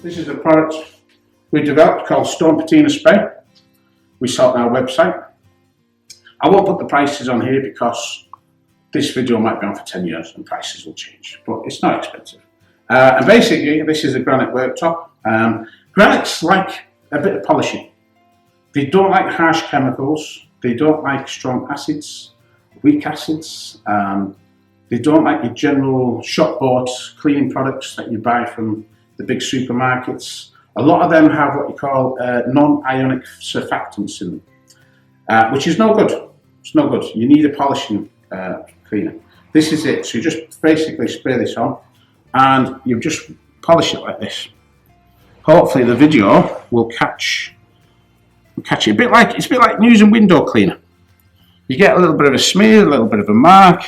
This is a product we developed called Stone Patina Spray. We sell it on our website. I won't put the prices on here because this video might be on for 10 years and prices will change, but it's not expensive. And basically, this is a granite worktop. Granites like a bit of polishing. They don't like harsh chemicals. They don't like strong acids, weak acids. They don't like your general shop-bought cleaning products that you buy from the big supermarkets. A lot of them have what you call non-ionic surfactants in them, which is no good. It's no good. You need a polishing cleaner. This is it. So you just basically spray this on and you just polish it like this. Hopefully the video will catch it. It's a bit like using window cleaner. You get a little bit of a smear, a little bit of a mark.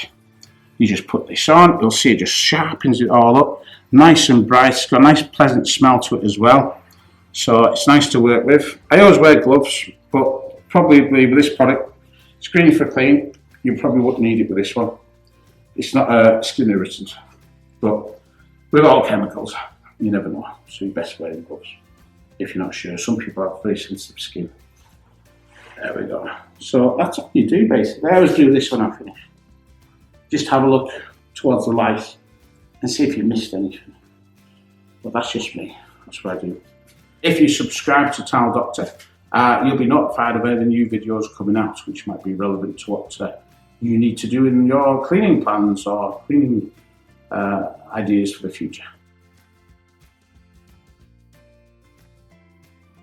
You just put this on. You'll see it just sharpens it all up. Nice and bright. It's got a nice pleasant smell to it as well. So it's nice to work with. I always wear gloves, but probably with this product, it's green for clean. You probably wouldn't need it with this one. It's not a skin irritant, but with all chemicals, you never know. So you best wear gloves if you're not sure. Some people have very sensitive skin. There we go. So that's what you do basically. I always do this when I finish. Just have a look towards the light and see if you missed anything. But that's just me. That's what I do. If you subscribe to Tile Doctor, you'll be notified of any new videos coming out, which might be relevant to what you need to do in your cleaning plans or cleaning ideas for the future.